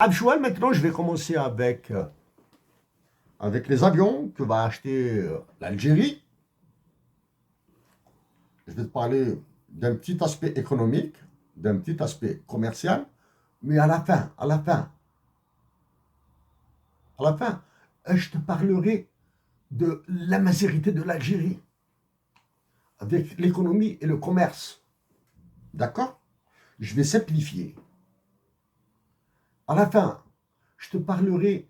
Abchoual, maintenant, je vais commencer avec les avions que va acheter l'Algérie. Je vais te parler d'un petit aspect économique, d'un petit aspect commercial, mais à la fin, je te parlerai de la majorité de l'Algérie, avec l'économie et le commerce. D'accord? Je vais simplifier. À la fin, je te parlerai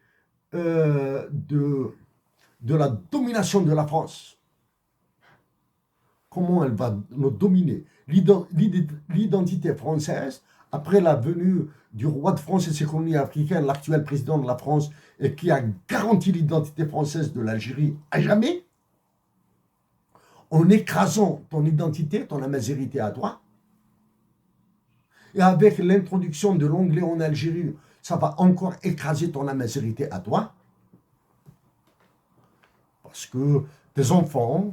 de la domination de la France. Comment elle va nous dominer. L'identité française, après la venue du roi de France et ses colonies africaines, l'actuel président de la France, et qui a garanti l'identité française de l'Algérie à jamais, en écrasant ton identité, ton amazérité à toi, et avec l'introduction de l'anglais en Algérie, ça va encore écraser ton amazérité à toi, parce que tes enfants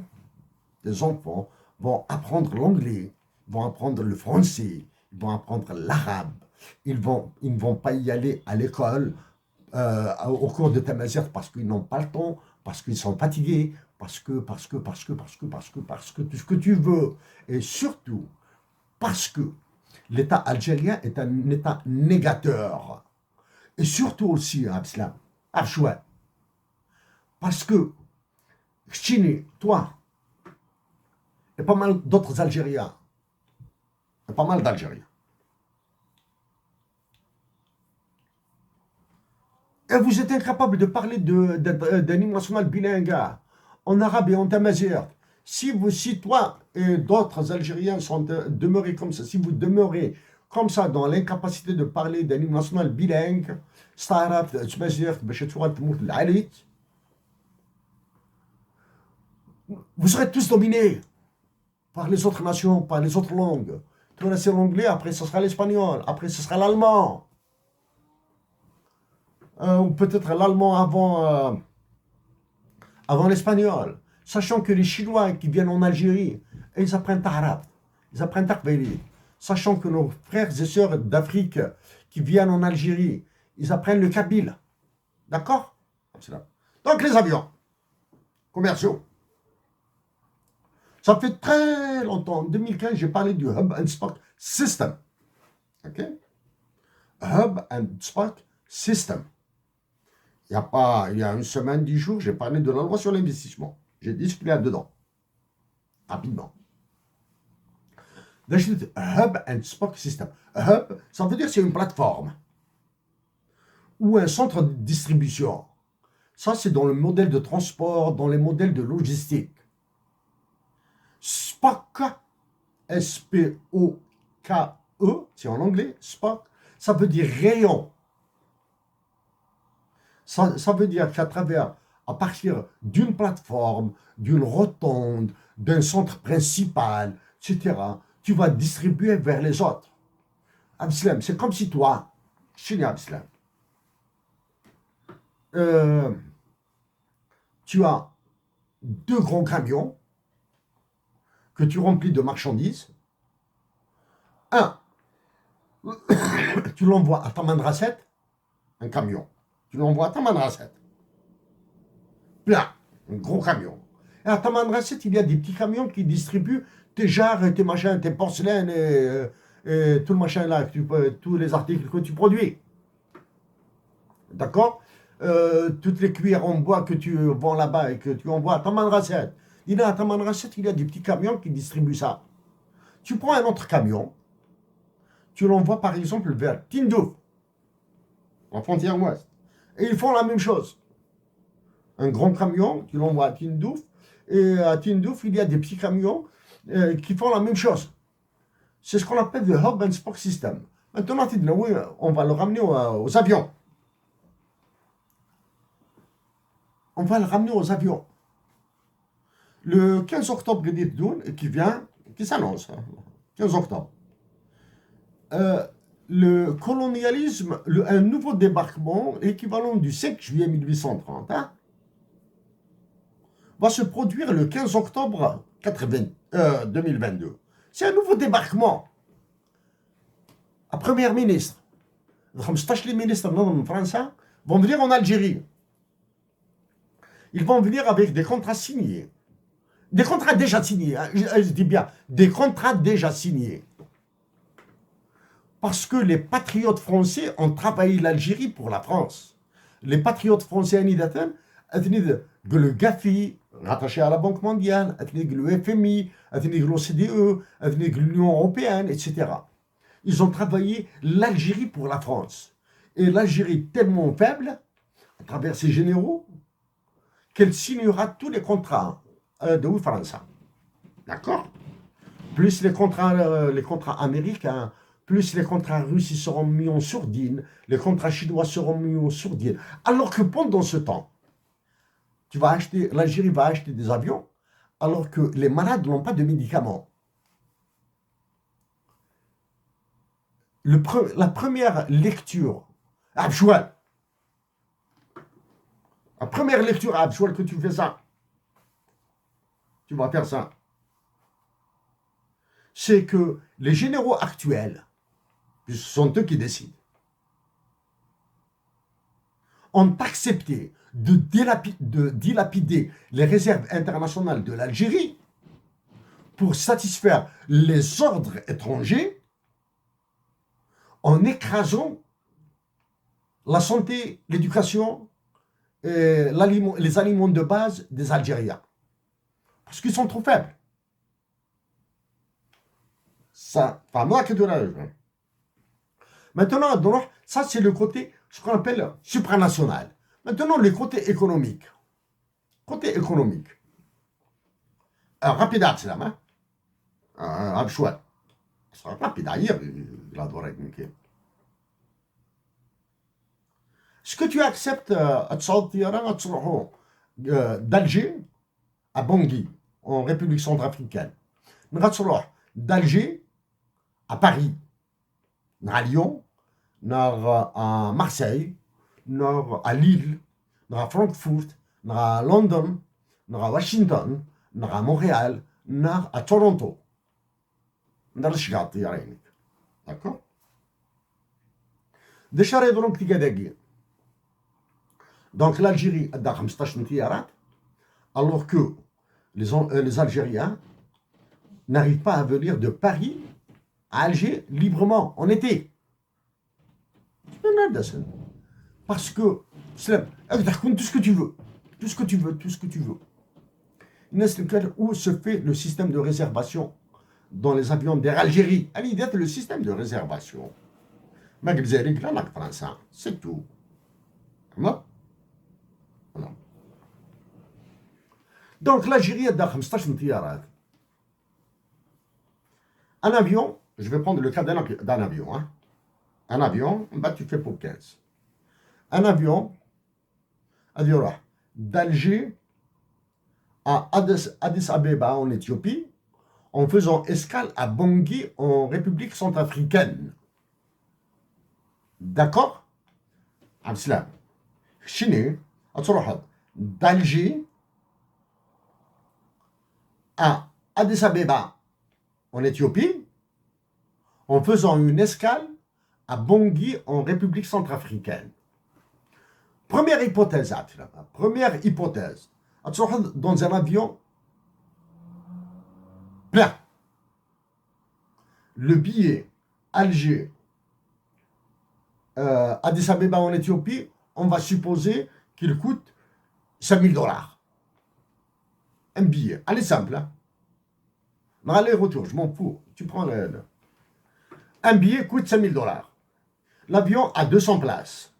vont apprendre l'anglais, vont apprendre le français, ils vont apprendre l'arabe. Ils ne vont pas y aller à l'école au cours de ta mazère parce qu'ils n'ont pas le temps, parce qu'ils sont fatigués, parce que tout ce que tu veux. Et surtout, parce que l'État algérien est un État négateur. Et surtout aussi, Abslam, Abchouet, parce que Chini, toi, et pas mal d'autres Algériens, et pas mal d'Algériens, et vous êtes incapable de parler d'un hymne national bilingue en arabe et en tamazight. Si toi et d'autres Algériens sont demeurés comme ça, si vous demeurez comme ça dans l'incapacité de parler d'un hymne national bilingue, vous serez tous dominés par les autres nations, par les autres langues. Toi, c'est l'anglais, après ce sera l'espagnol, après ce sera l'allemand. Ou peut-être l'allemand avant l'espagnol. Sachant que les Chinois qui viennent en Algérie, ils apprennent arabe, ils apprennent takbeli. Sachant que nos frères et sœurs d'Afrique qui viennent en Algérie, ils apprennent le kabyle. D'accord? Donc les avions commerciaux. Ça fait très longtemps, en 2015, j'ai parlé du Hub and Spoke System. OK? Hub and Spoke System. Il y a une semaine, 10 jours, j'ai parlé de la loi sur l'investissement. J'ai dit ce qu'il y a dedans. Rapidement. Hub and Spoke System. Hub, ça veut dire que c'est une plateforme ou un centre de distribution. Ça, c'est dans le modèle de transport, dans les modèles de logistique. Spoke, S-P-O-K-E, c'est en anglais, Spoke, ça veut dire rayon. Ça veut dire à partir d'une plateforme, d'une rotonde, d'un centre principal, etc., tu vas distribuer vers les autres. Abslam, c'est comme si toi, chez Abslam, tu as deux grands camions que tu remplis de marchandises. Un, tu l'envoies à Tamanrasset, un camion. Tu l'envoies à Tamanrasset. Plein, un gros camion. Et à Tamanrasset, il y a des petits camions qui distribuent tes jarres, tes machins, tes porcelaines et tout le machin là, tous les articles que tu produis. D'accord? Toutes les cuillères en bois que tu vends là-bas et que tu envoies à Tamanrasset. À Tamanrasset, il y a des petits camions qui distribuent ça. Tu prends un autre camion, tu l'envoies par exemple vers Tindouf, en frontière ouest. Et ils font la même chose. Un grand camion, tu l'envoies à Tindouf, et à Tindouf, il y a des petits camions qui font la même chose. C'est ce qu'on appelle le Hub and Spoke System. Maintenant, oui, on va le ramener aux avions. On va le ramener aux avions. Le 15 octobre, qui s'annonce, 15 octobre, le colonialisme, un nouveau débarquement équivalent du 5 juillet 1830, va se produire le 15 octobre 2022. C'est un nouveau débarquement. La première ministre 15 ministres de France vont venir en Algérie. Ils vont venir avec des contrats signés. Des contrats déjà signés, hein, je dis bien, des contrats déjà signés. Parce que les patriotes français ont travaillé l'Algérie pour la France. Les patriotes français, le GAFI, rattaché à la Banque mondiale, le FMI, l'OCDE, l'Union européenne, etc. Ils ont travaillé l'Algérie pour la France. Et l'Algérie est tellement faible, à travers ses généraux, qu'elle signera tous les contrats de France. D'accord? Plus les contrats américains, plus les contrats russes seront mis en sourdine, les contrats chinois seront mis en sourdine. Alors que pendant ce temps, l'Algérie va acheter des avions, alors que les malades n'ont pas de médicaments. La première lecture, Abchoual, la première lecture à Abchoual que tu fais ça, tu vas faire ça, c'est que les généraux actuels, ce sont eux qui décident, ont accepté de dilapider les réserves internationales de l'Algérie pour satisfaire les ordres étrangers en écrasant la santé, l'éducation, et les aliments de base des Algériens. Parce qu'ils sont trop faibles. Ça, pas moi que de la. Maintenant, ça c'est le côté, ce qu'on appelle supranational. Maintenant, le côté économique. Côté économique. Rapide, c'est la main. Un choix. Rapide, ailleurs, il a doré. Est-ce que tu acceptes d'Alger à Bangui, en République centrafricaine, d'Alger à Paris, à Lyon, à Marseille, à Lille, à Francfort, à London, à Washington, à Montréal, à Toronto. D'accord? Donc l'Algérie a 15 طيارات, alors que les Algériens n'arrivent pas à venir de Paris à Alger librement en été. Parce que, tout ce que tu veux, tout ce que tu veux, tout ce que tu veux. Où se fait le système de réservation dans les avions d'Air Algérie? Le système de réservation. C'est tout. Voilà. Donc l'Algérie a 15 طيارات. Un avion, je vais prendre le cas d'un avion. Hein. Un avion, bah, tu fais pour 15. Un avion, d'Alger à Addis Abeba en Éthiopie, en faisant escale à Bangui en République centrafricaine. D'accord? Abslam. Chine, d'Alger à Addis Abeba en Éthiopie, en faisant une escale à Bangui en République centrafricaine. Première hypothèse, dans un avion plein. Le billet Alger, Addis Abeba en Éthiopie, on va supposer qu'il coûte $5,000. Un billet. Allez, simple. Hein? Aller-retour, je m'en fous. Tu prends un billet coûte $5,000. L'avion a 200 places.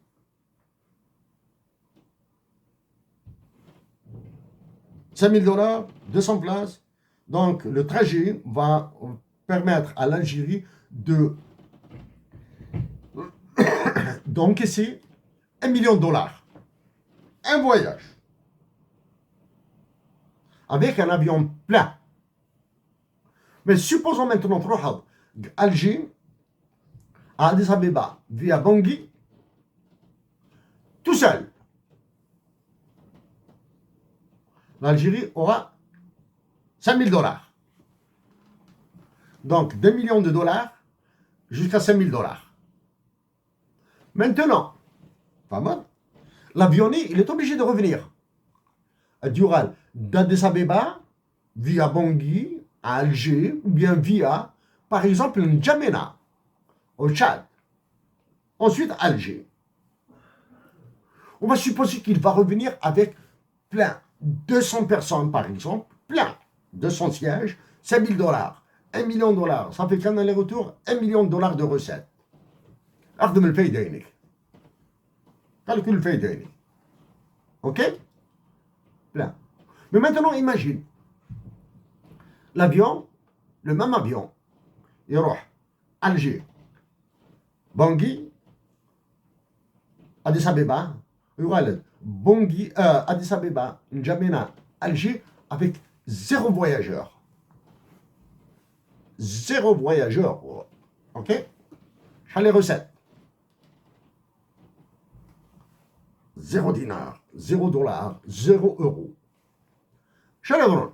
$5,000, 200 places. Donc, le trajet va permettre à l'Algérie d'encaisser $1 million. Un voyage. Avec un avion plein. Mais supposons maintenant, Alger, à Addis Abeba, via Bangui, tout seul. L'Algérie aura $5,000. Donc, $2 millions jusqu'à $5,000. Maintenant, pas mal. L'avionneur, il est obligé de revenir. Dural, d'Addis Abeba, via Bangui, à Alger, ou bien via, par exemple, N'Djamena, au Tchad. Ensuite, Alger. On va supposer qu'il va revenir avec plein. 200 personnes, par exemple, plein. 200 sièges, 5 000 dollars, 1 million de dollars. Ça fait qu'un aller-retour, 1 million de dollars de recettes. أخدم الفايدة هناك. Calcule الفايدة هناك. Ok? Plein. Mais maintenant, imagine. L'avion, le même avion, il يروح Alger, Bangui, Addis Abeba, يغالد Bangui, Addis Abeba, N'Djamena, Alger, avec 0 voyageur. 0 voyageur. Ok? Les recettes. 0 dinar, 0 dollar, 0 euro. شنو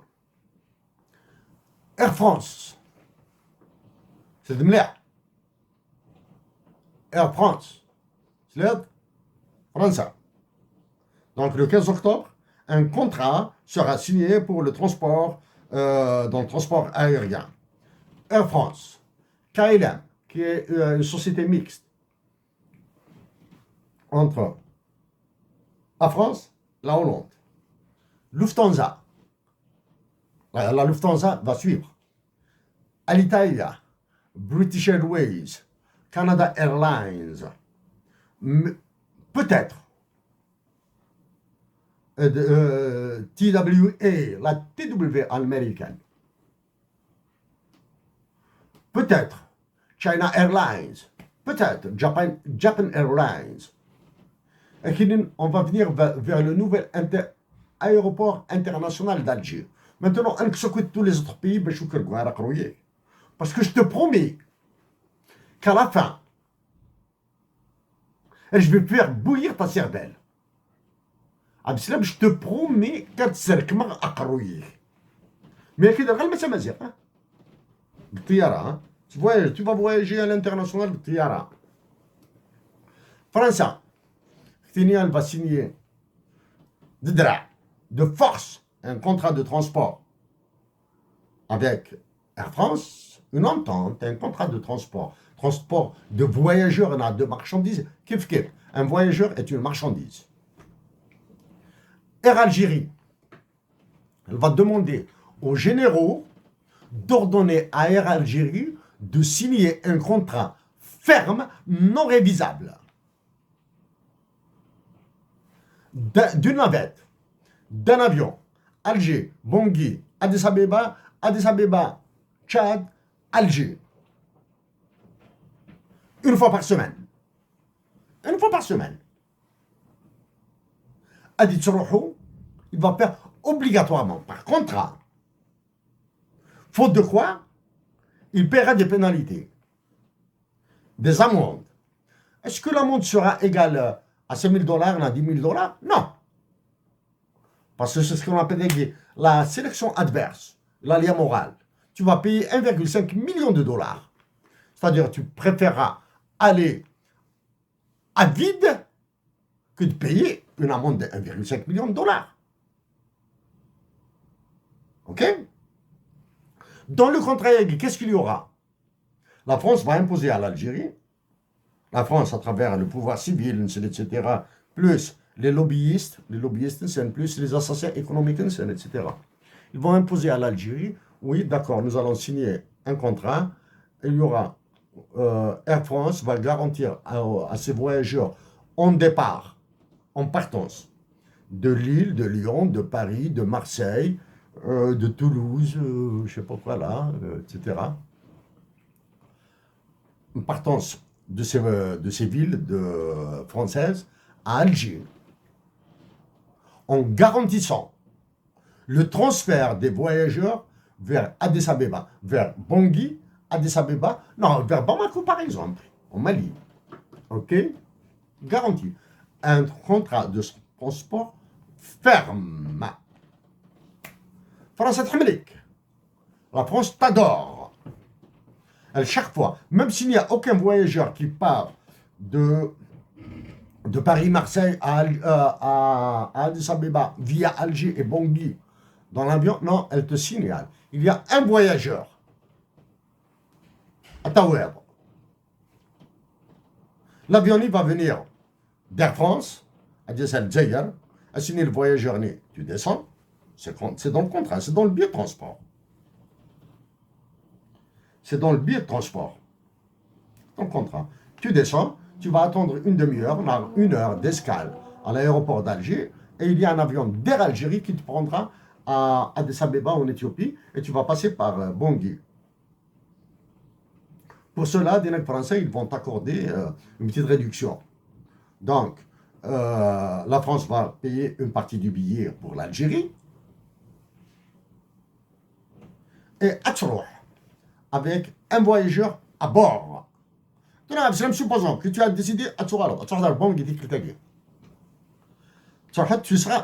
Air France. C'est de مليح. Air France. C'est France. Donc le 15 octobre, un contrat sera signé pour le transport, dans le transport aérien. Air France, KLM, qui est une société mixte entre la France, la Hollande, Lufthansa. La Lufthansa va suivre. Alitalia, British Airways, Canada Airlines, peut-être TWA, la TW américaine, peut-être China Airlines, peut-être Japan Airlines. Et on va venir vers le nouvel aéroport international d'Alger. Maintenant, on s'occupe de tous les autres pays, parce que je te promets qu'à la fin, je vais faire bouillir ta cervelle. Je te promets que tu vas te mais كده غير ما مزيق بالطيارة tu vas voyager à l'international بالطيارة. France, elle va signer de force un contrat de transport avec Air France, une entente, un contrat de transport de voyageurs et de marchandises. Kif kif, un voyageur est une marchandise. Air Algérie, elle va demander aux généraux d'ordonner à Air Algérie de signer un contrat ferme, non révisable, d'une navette, d'un avion, Alger, Bangui, Addis Abeba, Tchad, Alger. Une fois par semaine. Une fois par semaine. Adi Tsrouhou, il va faire obligatoirement, par contrat. Faute de quoi, il paiera des pénalités, des amendes. Est-ce que l'amende sera égale à 5 000 dollars, à 10 000 dollars? Non. Parce que c'est ce qu'on appelle la sélection adverse, l'aléa morale. Tu vas payer 1,5 million de dollars. C'est-à-dire tu préféreras aller à vide que de payer une amende de 1,5 million de dollars. Ok? Dans le contrat, qu'est-ce qu'il y aura? La France va imposer à l'Algérie, la France à travers le pouvoir civil, etc., plus les lobbyistes, plus les assassins économiques, etc. Ils vont imposer à l'Algérie, oui, d'accord, nous allons signer un contrat, et il y aura, Air France va garantir à ses voyageurs en départ, en partance, de Lille, de Lyon, de Paris, de Marseille, de Toulouse, je ne sais pas quoi là, etc. Une partance de ces villes françaises à Alger, en garantissant le transfert des voyageurs vers Addis Abeba, vers Bangui, Addis Abeba, non, vers Bamako par exemple, au Mali. Ok? Garanti. Un contrat de transport ferme. France تحملك. La France t'adore. Elle, chaque fois, même s'il n'y a aucun voyageur qui part de de Paris-Marseille à Addis Abeba, via Alger et Bangui, dans l'avion, non, elle te signale. Il y a un voyageur à Taouer. L'avion va venir d'Air France, à Dessel Djayer, à signer le voyageur né. Tu descends, c'est dans le contrat, c'est dans le billet de transport. C'est dans le billet de transport. Ton contrat. Tu descends, tu vas attendre une demi-heure, une heure d'escale à l'aéroport d'Alger, et il y a un avion d'Air Algérie qui te prendra à Addis Abeba en Éthiopie, et tu vas passer par Bangui. Pour cela, des Français, ils vont t'accorder une petite réduction. Donc, la France va payer une partie du billet pour l'Algérie, et Atrouh, avec un voyageur à bord. Supposons que tu as décidé à Atrouh,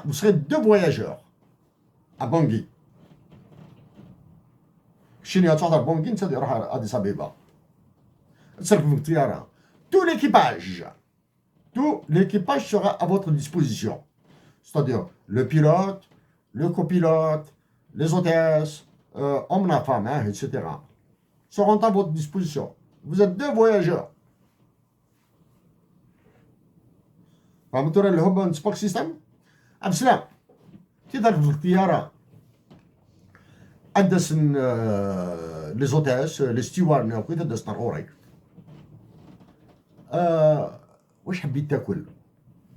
vous serez deux voyageurs à Bangui. Chine à Bangui, c'est à Addis Abeba. Tout l'équipage sera à votre disposition. C'est-à-dire le pilote, le copilote, les hôtesses, hommes et femmes, etc. seront à votre disposition. Vous êtes deux voyageurs. فهمت اللي هو سبورت سيستم؟ عبد السلام تقدر في الطيارة أدس لي زوتيس لي ستيوارد وكذا دس نوري واش حبيت تاكل؟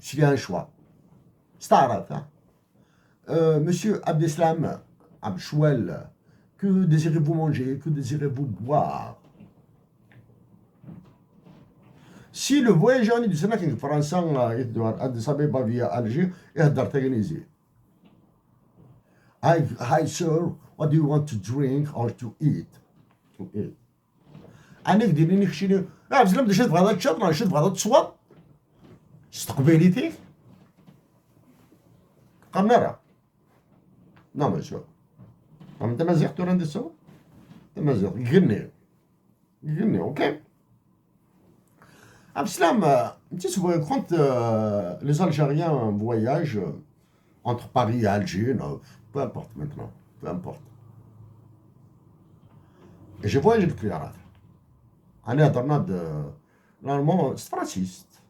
سي ان شوا استعرض Monsieur Abdeslam Abchouel, que désirez-vous manger? Que désirez-vous boire? Si le voyageur du Sénat français Addis Abeba via Alger يهدر تاكنيزي. Hi sir, what do you want to drink or to eat? To eat. أنا كديرني خشيني عبد السلام دا شاد بغا تشاط راه شاد بغا تصواب استقباليتي قمرة non monsieur أنت مازيغ توران دي سوا أنت مازيغ غني أوكي Abslam, quand les Algériens voyagent entre Paris et Alger, non, peu importe maintenant, peu importe. Et je voyage le Kiarat. On est à normalement, c'est raciste,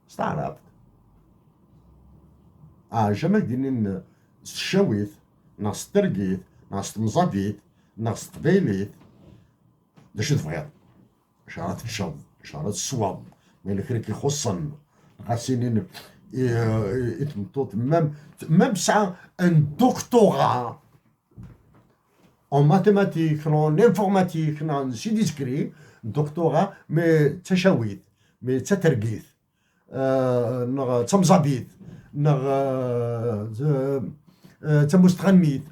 c'est arabe. Jamais dîner شويت ناس ترقيت ناس مزافيت ناس قبيليت دا شو تبغيض شارات الشوب شارات الصواب ما اللي كان كيخصن غاسينين يتمطوط même ça un doctorat en mathématiques en informatique en شي ديسكري doctorat mais تشويت mais تترقيت تمزابيت تمستغنيت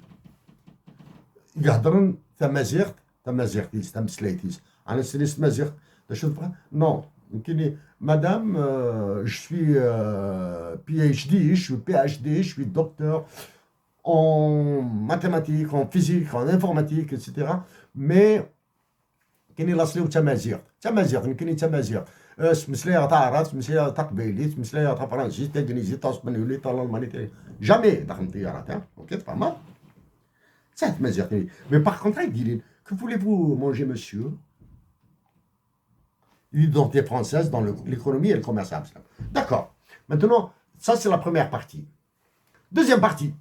يهضرن تمازيغتيس تمسلايتيس انا سليست مازيغ تشوف نو يمكن مدام je suis PhD je suis PhD je suis docteur en mathématiques en physique en informatique etc mais كاين لاصليو تمازيغ يمكن تمازيغ مسلايه تاع راس مسلايه تاع قبيليت مسلايه تاع فرنسي تاع انجليزي تاع اسبانيولي تاع الالماني جامي داخل الطيارات اوكي تفهم ساعات مازيغ مي باغ كونتر يدير que voulez-vous manger monsieur l'identité française dans l'économie et le commerce d'accord maintenant ça c'est la première partie deuxième partie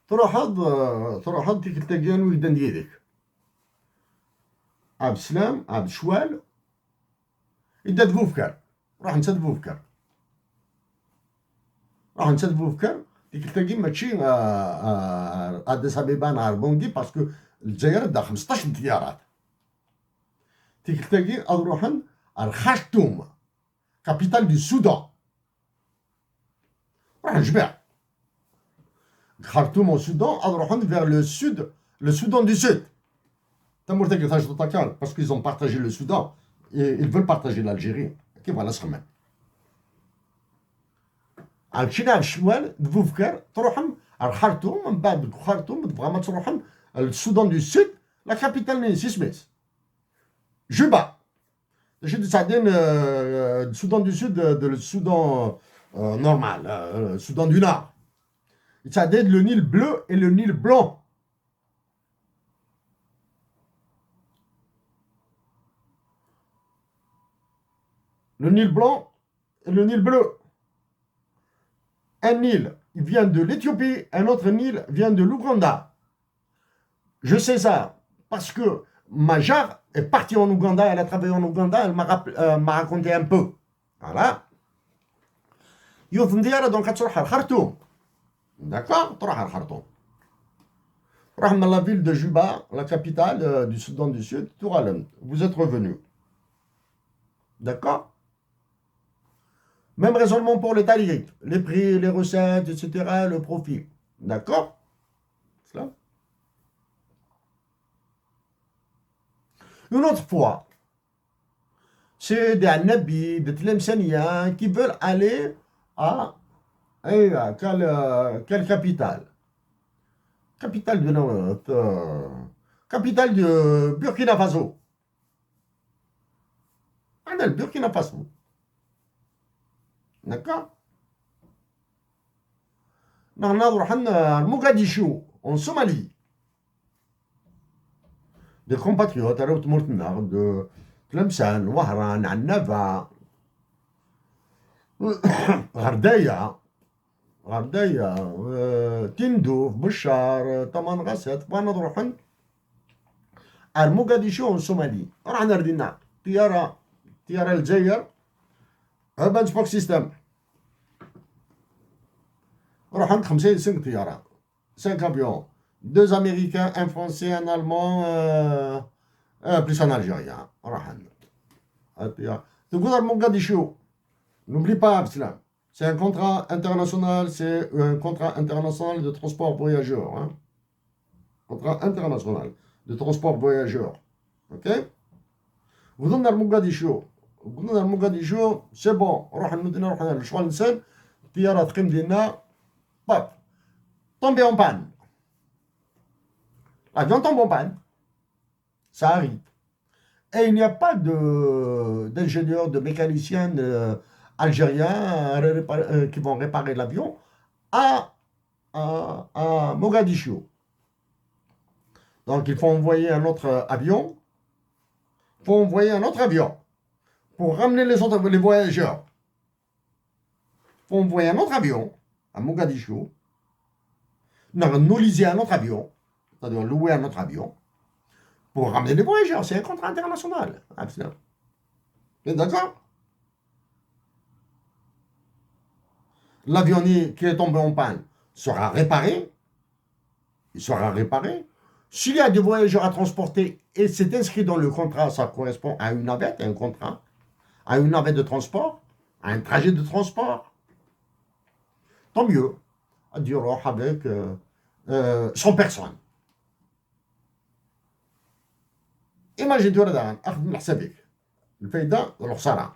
ترحض تلتقين ويدن ديالك عبد السلام عبد شوال يدا دفوفكر راح نتا دفوفكر تلتقي ماشي أديس أبيبا نهار بونغي باسكو الجزائر دا 15 طيارات تلتقي أروحن الخرطوم كابيتال دو السودان راح نجمع Khartoum au Soudan, vers le sud, le Soudan du Sud. Parce qu'ils ont partagé le Soudan et ils veulent partager l'Algérie. Ok, voilà ce que Al-China al-Shwal, Dvoufker, Troham, Al-Khartoum, Mbad Khartoum, vraiment Troham, le Soudan du Sud, la capitale n'est Sismis. Juba. Je dis ça le Soudan du Sud, le Soudan normal, le Soudan du Nord. Ça donne le Nil bleu et le Nil blanc. Le Nil blanc et le Nil bleu. Un Nil, il vient de l'Éthiopie, un autre Nil vient de l'Ouganda. Je sais ça parce que ma jarre est partie en Ouganda, elle a travaillé en Ouganda, elle m'a raconté un peu. Voilà. يوث نديرة دونك تروح الخرطوم. D'accord. تروح الخرطوم. تروح من la ville de Juba, la capitale du Soudan du Sud, Touralem. Vous êtes revenu. D'accord. Même raisonnement pour les tarifs, les prix, les recettes, etc., le profit. D'accord. Cela. Une autre fois, c'est des Nabis, des Tlemceniens qui veulent aller à quelle capitale? Capitale de capitale de Burkina Faso. On a le Burkina Faso. D'accord. Nous allons Mogadiscio, en Somalie. Des compatriotes, de Tlemcen, Wahran, Annaba, Gardaya, Tindouf, Bouchar, Taman Rasset, ونروح à Mogadiscio en Somalie. راح ردينا طيارة الجزائر Urban Spock System. راح عند 5 طيارات 5 avions, 2 Américains, un Français, un Allemand, plus un Algérien. راح عند تقول Mogadiscio. N'oublie pas, Abslam. C'est un contrat international, c'est un contrat international de transport voyageurs. Hein? Contrat international de transport voyageurs. Ok. Vous donnez à Mogadiscio. Vous donnez à Mogadiscio, c'est bon. نروح نروح نسال الطياره تقيم ديالنا باب tombé en panne. L'avion tombe en panne. Ça arrive. Et il n'y a pas d'ingénieurs, de mécaniciens algériens qui vont réparer l'avion à Mogadiscio. Donc il faut envoyer un autre avion. Il faut envoyer un autre avion pour ramener les voyageurs. Il faut envoyer un autre avion à Mogadiscio. Nous liser un autre avion, c'est-à-dire louer un autre avion pour ramener les voyageurs. C'est un contrat international. Vous êtes d'accord? L'avion qui est tombé en panne sera réparé. Il sera réparé. S'il y a des voyageurs à transporter et c'est inscrit dans le contrat, ça correspond à une navette, un contrat, à une navette de transport, à un trajet de transport, tant mieux. À dire avec 100 personnes. Imagine-toi là, أخذ حسابك الفايدة والخسارة.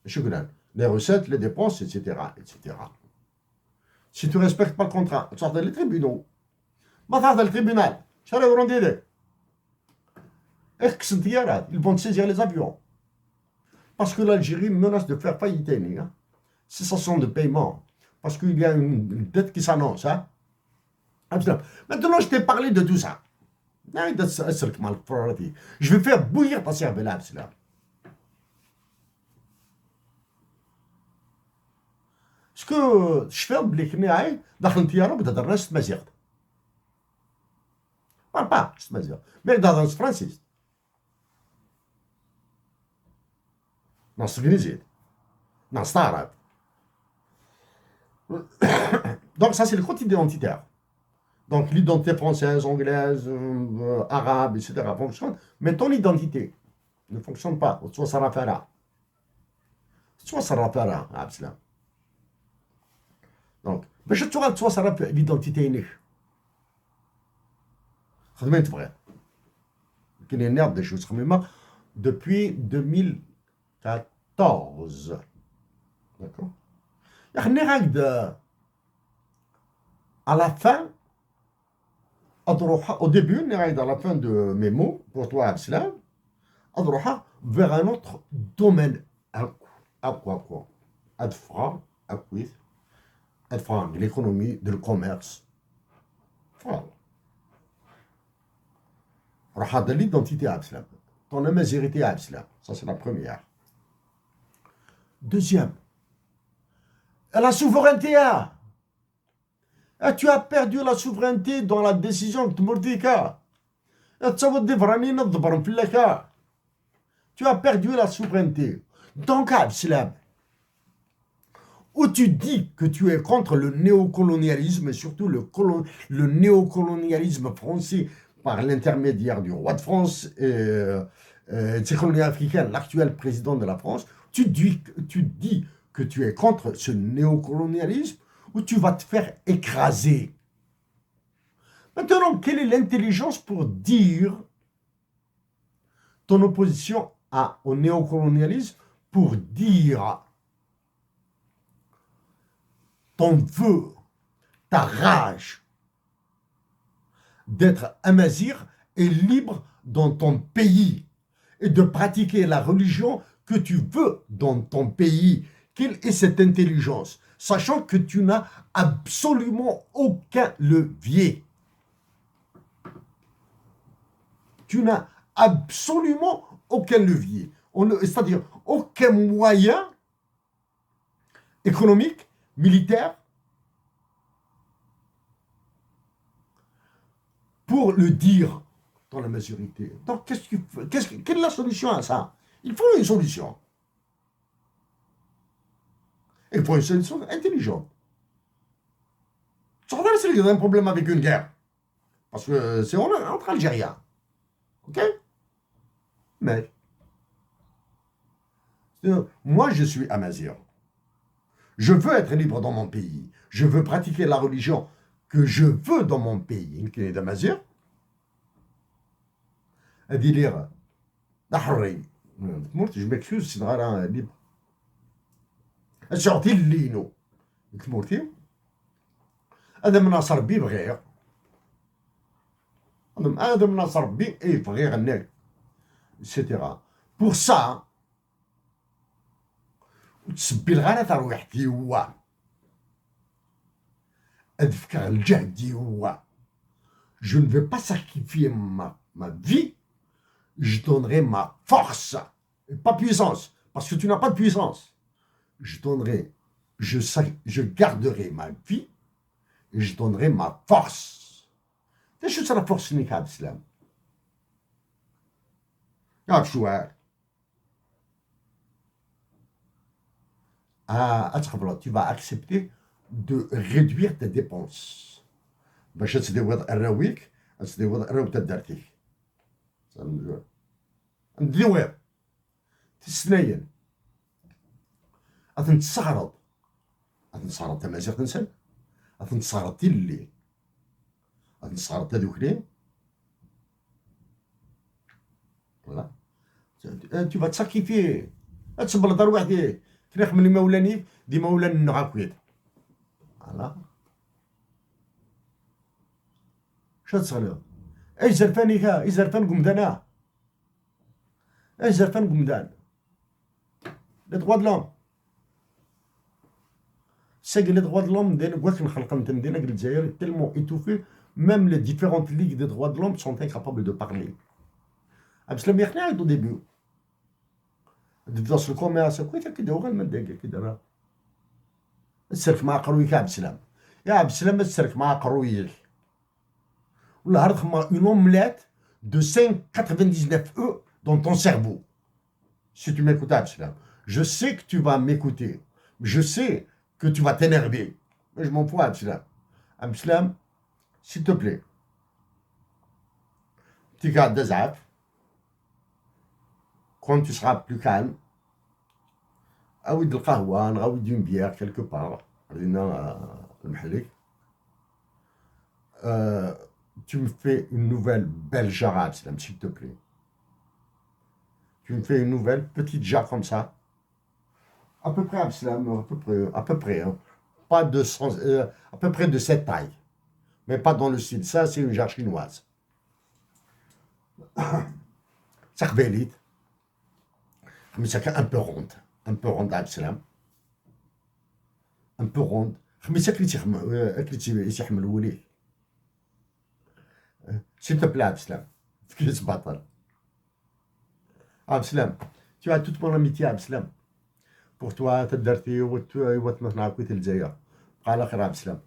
شكرا. Les recettes, les dépenses, etc., etc. Si tu ne respectes pas le contrat, tu sors dans les tribunaux. ما تروح dans le tribunal. شنو يورون يدير؟ اكس الطيارات. Ils vont te saisir les avions. Parce que l'Algérie menace de faire faillite. Hein? Cessation de paiement. Parce qu'il y a une dette qui s'annonce. Hein? Maintenant, je t'ai parlé de tout ça. Je vais faire bouillir ta cervelle. Ce que je fais, c'est que داخل الطياره بتهضر تمازيغ. Parle pas تمازيغ. Mais dans français. نص انجليزي. نص عربي. Donc ça c'est le code identitaire. Donc l'identité française, anglaise, arabe, etc. fonctionne, mais ton identité ne fonctionne pas. Tu vas faire ça. Donc, باش توصل l'identité هنا. خدمة تبغي. كاين نير دي شوز خميمة depuis 2014. D'accord. يا اخي نغاك à la fin au début, à la fin de mes mots, pour toi, Abslam, أروح vers un autre domaine. Quoi أدفع أكويت أدفع de l'économie, de le commerce. Voilà. راح هذا l'identité عبد السلام. Ton amazérité عبد السلام. Ça c'est la première. Deuxième, la souveraineté. Tu as perdu la souveraineté dans la décision que tu m'as dit. Tu as perdu la souveraineté. Donc, Abslam, où tu dis que tu es contre le néocolonialisme, et surtout le néocolonialisme français par l'intermédiaire du roi de France et des colonies africaines, l'actuel président de la France, tu dis que tu es contre ce néocolonialisme ou tu vas te faire écraser. Maintenant, quelle est l'intelligence pour dire ton opposition au néocolonialisme, pour dire ton vœu, ta rage d'être amazir et libre dans ton pays et de pratiquer la religion que tu veux dans ton pays. Quelle est cette intelligence? Sachant que tu n'as absolument aucun levier. Tu n'as absolument aucun levier. C'est-à-dire aucun moyen économique, militaire, pour le dire dans la majorité. Donc, quelle est la solution à ça? Il faut une solution. Il faut une solution intelligente. Ça va essayer d'un problème avec une guerre. Parce que c'est entre Algériens. Ok? Mais, moi, je suis amazir. Je veux être libre dans mon pays. Je veux pratiquer la religion que je veux dans mon pays. Qui est d'amazir. À dire, je m'excuse, c'est vraiment libre. الشرطي اللينو كمورتي هذا من ناصر بي بغير هذا من ناصر بي اي بغي غناك اكسيتيرا بور سا تسبي الغانا تاع روحتي هو ادفكر الجهد دي هو je ne vais pas sacrifier ma vie, je donnerai ma force et pas puissance parce que tu n'as pas de puissance. Je garderai ma vie et je donnerai ma force. C'est juste la force unique à l'islam. Tu vas accepter de réduire tes dépenses. باش تدير الراويك تدير الراو تاع دارتيك. ندير تسناين أثن تستغرض تمازيغ تنسل أثن تستغرض تيلي أثن تستغرض تادوكلي فوالا tu vas te sacrifier تسبل دار وحدي تنيخ من مولاني دي مولان النغاكويت فوالا شا تسغلي أي زرفاني كا أي زرفان قمدانا أي زرفان قمدان لي droits de l'homme. C'est que les droits de l'homme, tellement étouffés, même les différentes ligues des droits de l'homme sont incapables de parler. Abslam يقنعك au début. تدرس الكوميرس كويس كده وغير من دقيقة كده راه. تسرك مع قرويك يا عبد السلام. يا عبد السلام تسرك مع قرويك. ولا هرد خما une omelette de 5,99 € dans ton cerveau. Si tu m'écoutes Abd Salam. Je sais que tu vas m'écouter. Je sais que tu vas t'énerver. Mais je m'en fous, Abslam. Abslam, s'il te plaît, tu gardes des apps. Quand tu seras plus calme, aoui de l'qahwa, aoui d'une bière quelque part, tu me fais une nouvelle belle jarre, Abslam, s'il te plaît. Tu me fais une nouvelle petite jarre comme ça. À peu près, Abslam, à peu près, hein. Pas de sens, à peu près de cette taille. Mais pas dans le style. Ça, c'est une jarre chinoise. Sarvelite. خميسك ان بو روند، ان بو روند عبد السلام، ان بو روند، خميسك اللي تيحمل وليه. S'il te plaît, Abslam. Excuse bâtard. Abslam, tu as toute mon amitié, Abslam. Pour toi, تدرتي وتنصنع كويت الجزائر. بقى على خير عبد السلام.